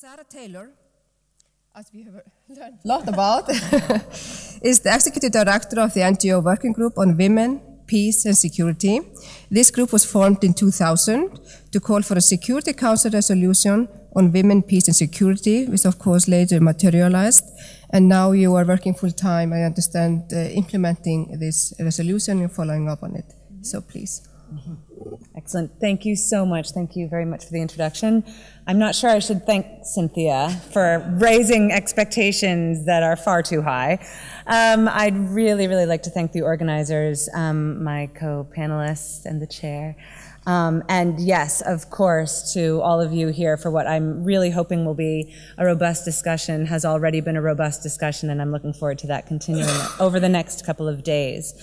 Sarah Taylor, as we have learned a lot about, is the Executive Director of the NGO Working Group on Women, Peace and Security. This group was formed in 2000 to call for a Security Council resolution on women, peace and security, which of course later materialized. And now you are working full-time, I understand, implementing this resolution and following up on it. So please. Excellent. Thank you so much. Thank you very much for the introduction. I'm not sure I should thank Cynthia for raising expectations that are far too high. I'd really like to thank the organizers, my co-panelists and the chair. And yes, of course, to all of you here for what I'm really hoping will be a robust discussion, has already been a robust discussion, and I'm looking forward to that continuing over the next couple of days.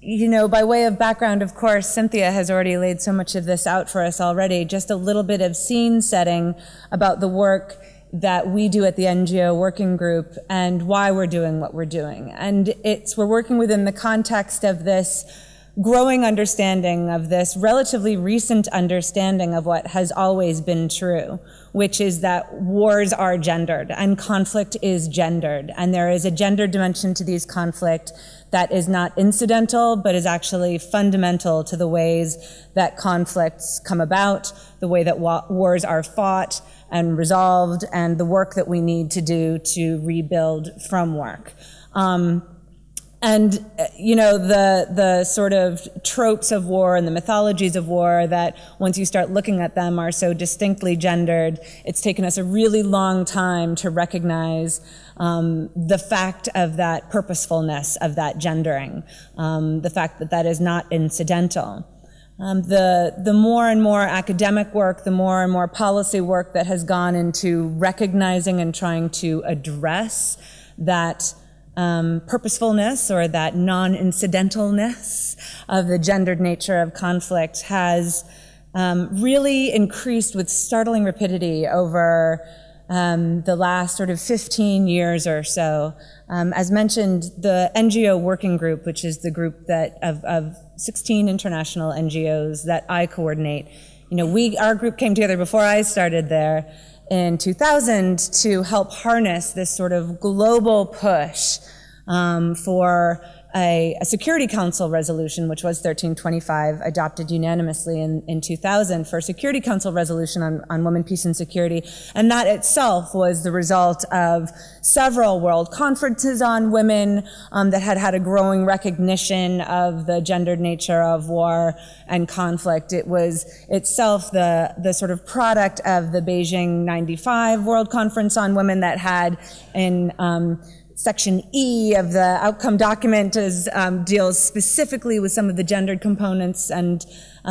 You know, by way of background, of course, Cynthia has already laid so much of this out for us already. Just a little bit of scene setting about the work that we do at the NGO Working Group and why we're doing what we're doing. And we're working within the context of this growing understanding of this relatively recent understanding of what has always been true, which is that wars are gendered and conflict is gendered. And there is a gender dimension to these conflicts that is not incidental, but is actually fundamental to the ways that conflicts come about, the way that wars are fought and resolved, and the work that we need to do to rebuild from work. And, you know, the sort of tropes of war and the mythologies of war that once you start looking at them are so distinctly gendered, it's taken us a really long time to recognize the fact of that purposefulness of that gendering, the fact that that is not incidental. The more and more academic work, the more and more policy work that has gone into recognizing and trying to address that purposefulness or that non-incidentalness of the gendered nature of conflict has really increased with startling rapidity over the last sort of 15 years or so. As mentioned, the NGO Working Group, which is the group that of 16 international NGOs that I coordinate, you know, our group came together before I started there in 2000 to help harness this sort of global push for a Security Council resolution, which was 1325, adopted unanimously in 2000 for a Security Council resolution on women, peace, and security. And that itself was the result of several world conferences on women that had a growing recognition of the gendered nature of war and conflict. It was itself the sort of product of the Beijing 95 World Conference on Women that had in Section E of the outcome document deals specifically with some of the gendered components and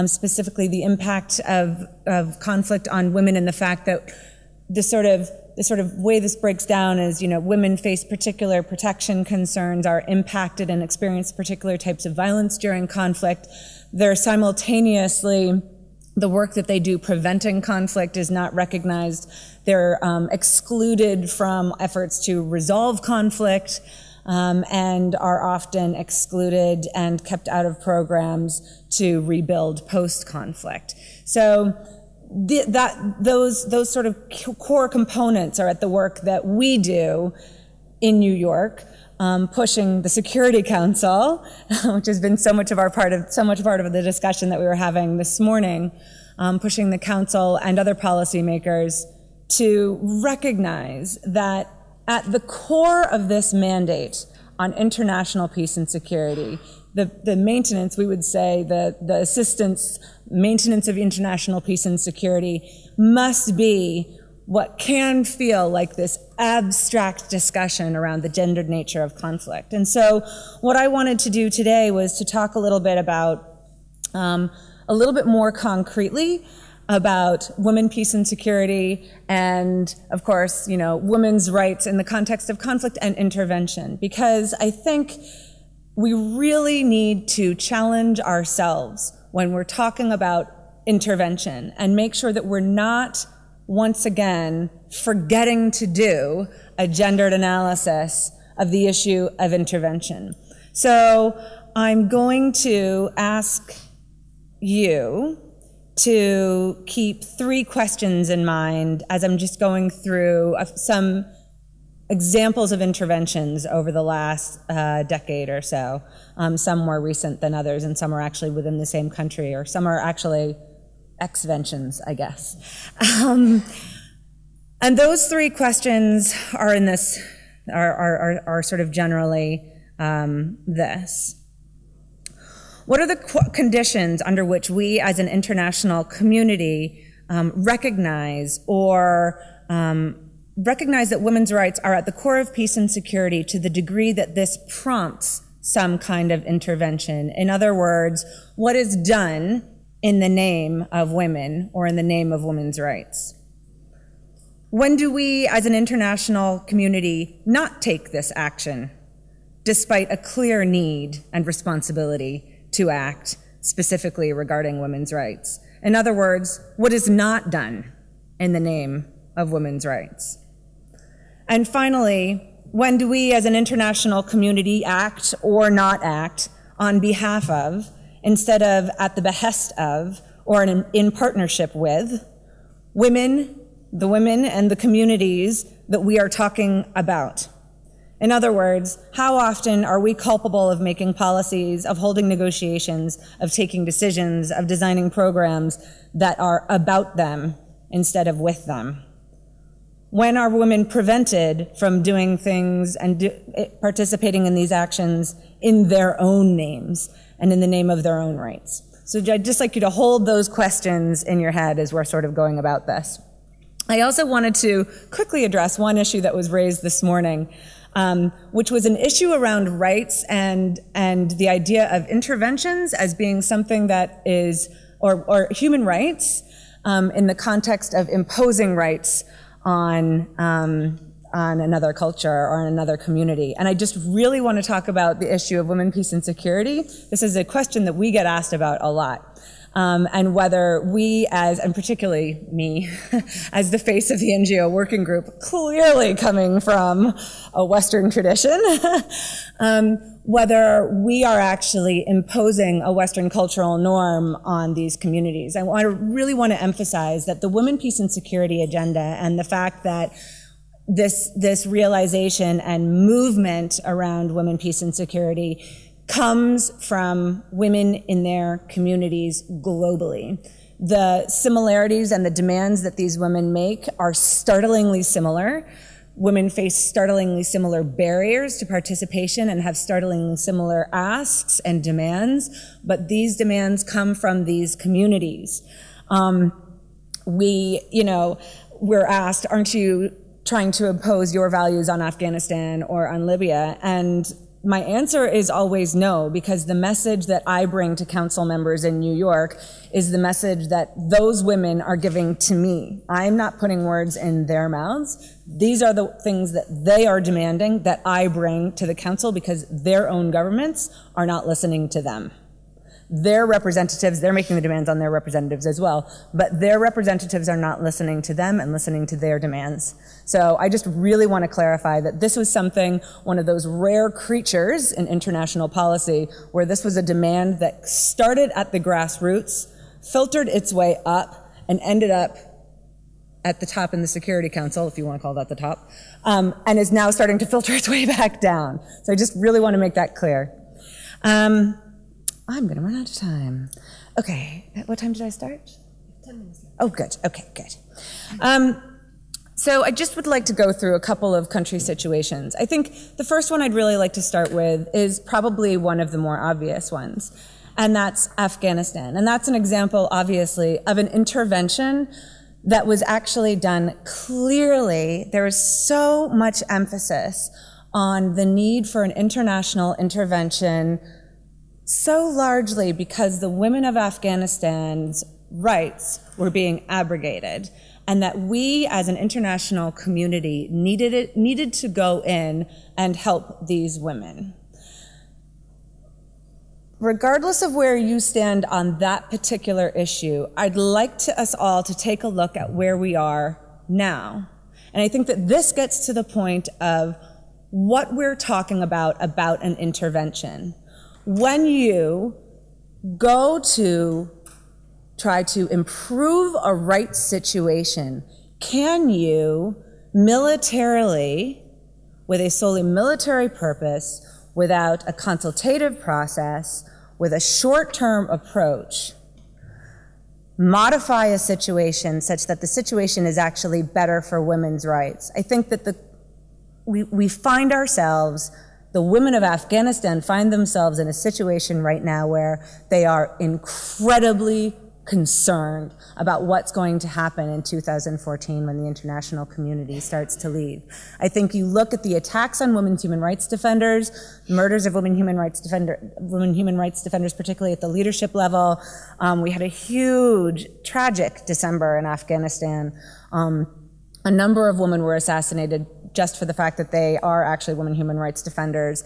specifically the impact of conflict on women, and the fact that the sort of way this breaks down is, you know, women face particular protection concerns, are impacted and experience particular types of violence during conflict. They're simultaneously, the work that they do preventing conflict is not recognized. They're excluded from efforts to resolve conflict and are often excluded and kept out of programs to rebuild post-conflict. So those sort of core components are at the work that we do in New York, pushing the Security Council, which has been so much of the discussion that we were having this morning, pushing the Council and other policymakers to recognize that at the core of this mandate on international peace and security, the maintenance, we would say, the assistance, maintenance of international peace and security must be what can feel like this abstract discussion around the gendered nature of conflict. And so what I wanted to do today was to talk a little bit about, a little bit more concretely about women, peace and security, and of course, you know, women's rights in the context of conflict and intervention. Because I think we really need to challenge ourselves when we're talking about intervention and make sure that we're not once again forgetting to do a gendered analysis of the issue of intervention. So I'm going to ask you to keep 3 questions in mind as I'm just going through some examples of interventions over the last decade or so. Some more recent than others, and some are actually within the same country, or some are actually exventions, I guess. And those 3 questions are in this, are sort of generally this. What are the conditions under which we as an international community recognize that women's rights are at the core of peace and security to the degree that this prompts some kind of intervention? In other words, what is done in the name of women or in the name of women's rights? When do we as an international community not take this action, despite a clear need and responsibility to act specifically regarding women's rights? In other words, what is not done in the name of women's rights? And finally, when do we as an international community act or not act on behalf of, instead of at the behest of, or in partnership with, women, the women and the communities that we are talking about? In other words, how often are we culpable of making policies, of holding negotiations, of taking decisions, of designing programs that are about them instead of with them? When are women prevented from doing things and participating in these actions in their own names and in the name of their own rights? So I'd just like you to hold those questions in your head as we're sort of going about this. I also wanted to quickly address one issue that was raised this morning, which was an issue around rights and the idea of interventions as being something that is, or human rights in the context of imposing rights on another culture or on another community. And I just really want to talk about the issue of women, peace, and security. This is a question that we get asked about a lot. And whether we and particularly me, as the face of the NGO working group, clearly coming from a Western tradition, whether we are actually imposing a Western cultural norm on these communities. I really want to emphasize that the women, peace, and security agenda and the fact that this realization and movement around women, peace, and security comes from women in their communities globally. The similarities and the demands that these women make are startlingly similar. Women face startlingly similar barriers to participation and have startlingly similar asks and demands, but these demands come from these communities. We're asked, aren't you trying to impose your values on Afghanistan or on Libya? And my answer is always no, because the message that I bring to council members in New York is the message that those women are giving to me. I'm not putting words in their mouths. These are the things that they are demanding that I bring to the council because their own governments are not listening to them. Their representatives, they're making the demands on their representatives as well, but their representatives are not listening to them and listening to their demands. So I just really want to clarify that this was something, one of those rare creatures in international policy, where this was a demand that started at the grassroots, filtered its way up, and ended up at the top in the Security Council, if you want to call that the top, and is now starting to filter its way back down. So I just really want to make that clear. I'm going to run out of time. Okay, what time did I start? 10 minutes left. Oh, good. Okay, good. So I just would like to go through a couple of country situations. I think the first one I'd really like to start with is probably one of the more obvious ones, and that's Afghanistan. And that's an example, obviously, of an intervention that was actually done clearly. There was so much emphasis on the need for an international intervention, so largely because the women of Afghanistan's rights were being abrogated, and that we as an international community needed to go in and help these women. Regardless of where you stand on that particular issue, I'd like us all to take a look at where we are now. And I think that this gets to the point of what we're talking about an intervention. When you go to try to improve a rights situation, can you militarily, with a solely military purpose, without a consultative process, with a short-term approach, modify a situation such that the situation is actually better for women's rights? I think that we find ourselves, the women of Afghanistan find themselves in a situation right now where they are incredibly concerned about what's going to happen in 2014 when the international community starts to leave. I think you look at the attacks on women's human rights defenders, murders of women human rights defenders, particularly at the leadership level. We had a huge, tragic December in Afghanistan. A number of women were assassinated just for the fact that they are actually women human rights defenders.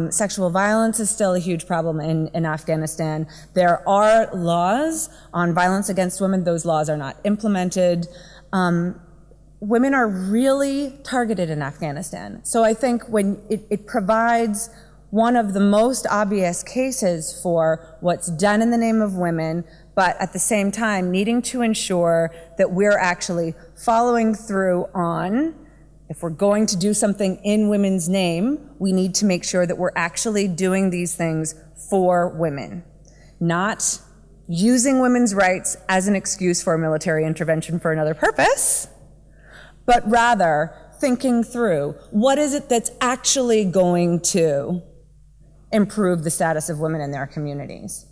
Sexual violence is still a huge problem in Afghanistan. There are laws on violence against women. Those laws are not implemented. Women are really targeted in Afghanistan. So I think when it provides one of the most obvious cases for what's done in the name of women, but at the same time needing to ensure that we're actually following through on, if we're going to do something in women's name, we need to make sure that we're actually doing these things for women, not using women's rights as an excuse for a military intervention for another purpose, but rather thinking through what is it that's actually going to improve the status of women in their communities.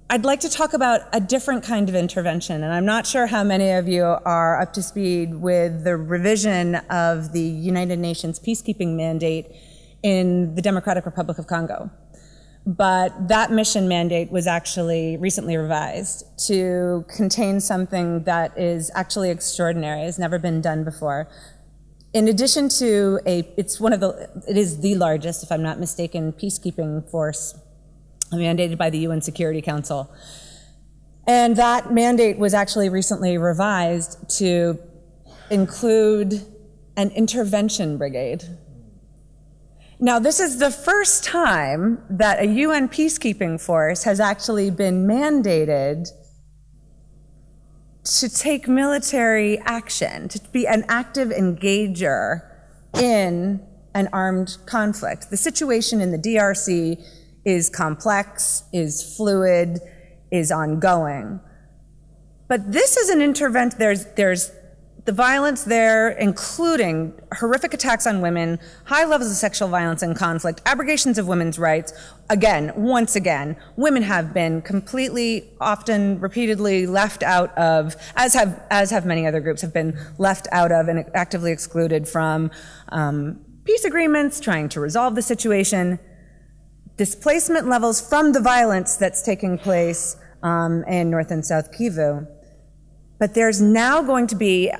I'd like to talk about a different kind of intervention, and I'm not sure how many of you are up to speed with the revision of the United Nations peacekeeping mandate in the Democratic Republic of Congo. But that mission mandate was actually recently revised to contain something that is actually extraordinary, has never been done before. In addition to it is the largest, if I'm not mistaken, peacekeeping force mandated by the UN Security Council. And that mandate was actually recently revised to include an intervention brigade. Now, this is the first time that a UN peacekeeping force has actually been mandated to take military action, to be an active engager in an armed conflict. The situation in the DRC is complex, is fluid, is ongoing. But this is an intervention. There's the violence there, including horrific attacks on women, high levels of sexual violence and conflict, abrogations of women's rights. Again, once again, women have been completely, often, repeatedly left out of, as have many other groups, have been left out of and actively excluded from peace agreements, trying to resolve the situation. Displacement levels from the violence that's taking place in North and South Kivu. But there's now going to be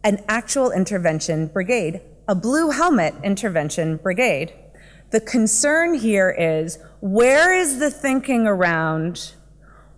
an actual intervention brigade, a blue helmet intervention brigade. The concern here is, where is the thinking around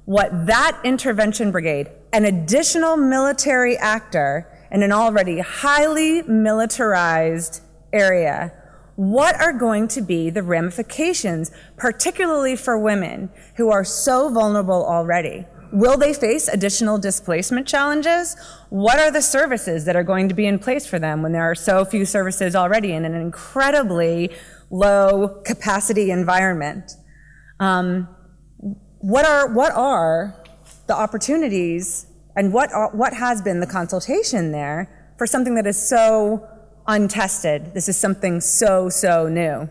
what that intervention brigade, an additional military actor in an already highly militarized area, what are going to be the ramifications, particularly for women who are so vulnerable already? Will they face additional displacement challenges? What are the services that are going to be in place for them when there are so few services already in an incredibly low capacity environment? What are the opportunities, and what has been the consultation there for something that is so untested? This is something so new.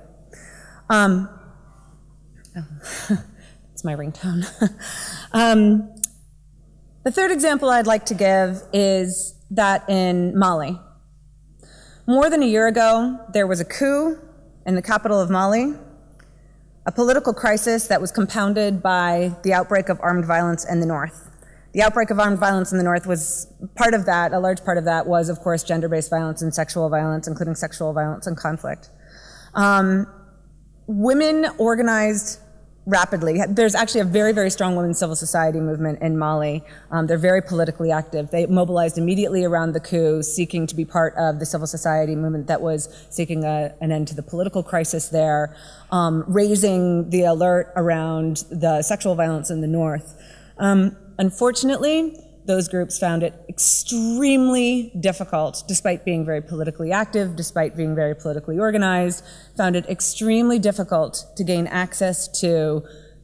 It's my ringtone. The third example I'd like to give is that in Mali. More than a year ago, there was a coup in the capital of Mali, a political crisis that was compounded by the outbreak of armed violence in the north. The outbreak of armed violence in the north was part of that. A large part of that was, of course, gender-based violence and sexual violence, including sexual violence and conflict. Women organized rapidly. There's actually a very, very strong women's civil society movement in Mali. They're very politically active. They mobilized immediately around the coup, seeking to be part of the civil society movement that was seeking an end to the political crisis there, raising the alert around the sexual violence in the north. Unfortunately, those groups found it extremely difficult, despite being very politically active, despite being very politically organized, found it extremely difficult to gain access to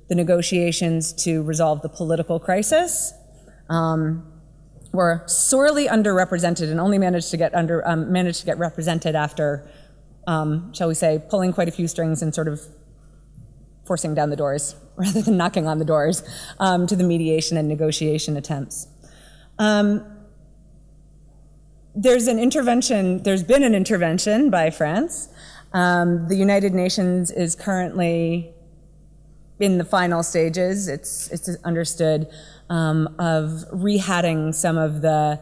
the negotiations to resolve the political crisis, were sorely underrepresented and only managed to get represented after, shall we say, pulling quite a few strings and sort of forcing down the doors, rather than knocking on the doors, to the mediation and negotiation attempts. There's been an intervention by France. The United Nations is currently in the final stages, it's understood, of rehatting some of the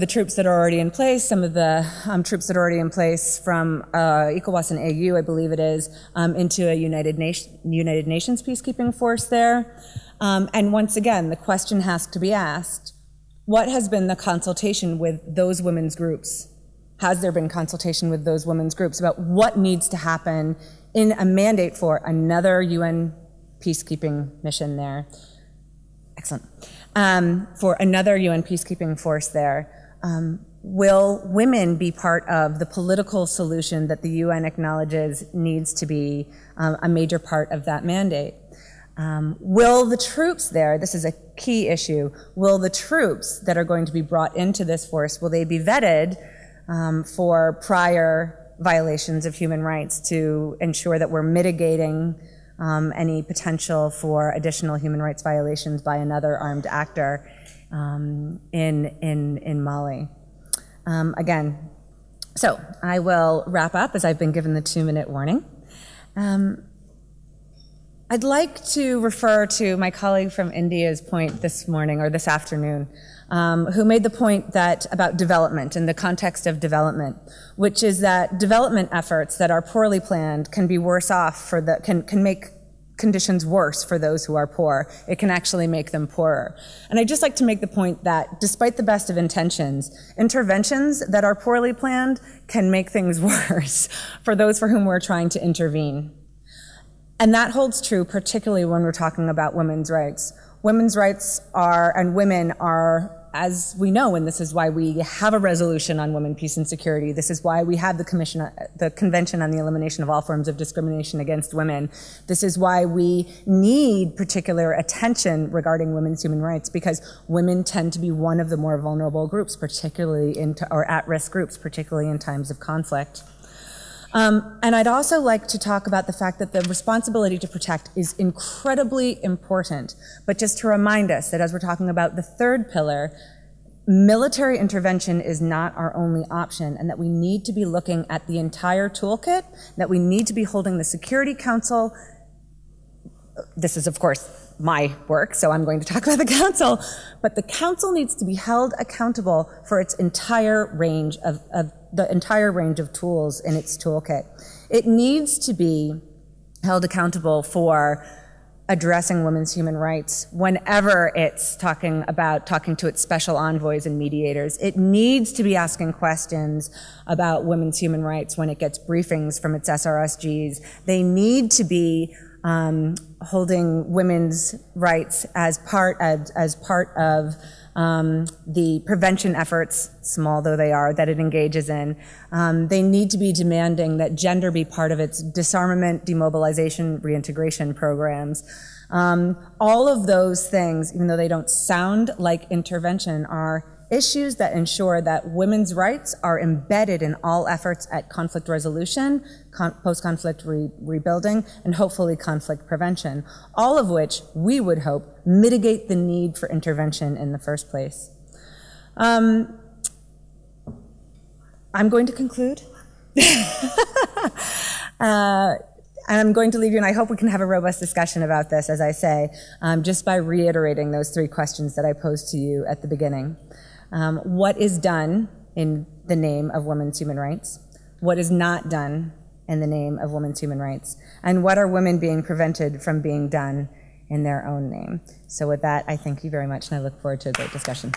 troops that are already in place, some of the troops that are already in place from ECOWAS and AU, I believe it is, into a United Nations peacekeeping force there. And once again, the question has to be asked, what has been the consultation with those women's groups? Has there been consultation with those women's groups about what needs to happen in a mandate for another UN peacekeeping mission there? Excellent. For another UN peacekeeping force there. Will women be part of the political solution that the UN acknowledges needs to be a major part of that mandate? Will the troops there, this is a key issue, will the troops that are going to be brought into this force, will they be vetted for prior violations of human rights to ensure that we're mitigating any potential for additional human rights violations by another armed actor in Mali? Again, so I will wrap up as I've been given the 2-minute warning. I'd like to refer to my colleague from India's point this morning or this afternoon, who made the point that about development and the context of development, which is that development efforts that are poorly planned can be worse off can make conditions worse for those who are poor. It can actually make them poorer. And I'd just like to make the point that despite the best of intentions, interventions that are poorly planned can make things worse for those for whom we're trying to intervene. And that holds true particularly when we're talking about women's rights. Women's rights are, and women are, as we know, and this is why we have a resolution on women, peace, and security. This is why we have the Convention on the Elimination of All Forms of Discrimination Against Women. This is why we need particular attention regarding women's human rights, because women tend to be one of the more vulnerable groups, particularly or at-risk groups, particularly in times of conflict. And I'd also like to talk about the fact that the responsibility to protect is incredibly important, but just to remind us that as we're talking about the third pillar, military intervention is not our only option, and that we need to be looking at the entire toolkit, that we need to be holding the Security Council. This is, of course, my work, so I'm going to talk about the Council, but the Council needs to be held accountable for its entire range of tools in its toolkit. It needs to be held accountable for addressing women's human rights whenever it's talking to its special envoys and mediators. It needs to be asking questions about women's human rights when it gets briefings from its SRSGs. They need to be holding women's rights as part of the prevention efforts, small though they are, that it engages in. They need to be demanding that gender be part of its disarmament, demobilization, reintegration programs. All of those things, even though they don't sound like intervention, are issues that ensure that women's rights are embedded in all efforts at conflict resolution, post-conflict rebuilding, and hopefully conflict prevention, all of which we would hope mitigate the need for intervention in the first place. I'm going to conclude. And I'm going to leave you, and I hope we can have a robust discussion about this, as I say, just by reiterating those 3 questions that I posed to you at the beginning. What is done in the name of women's human rights? What is not done in the name of women's human rights? And what are women being prevented from being done in their own name? So with that, I thank you very much, and I look forward to a great discussion.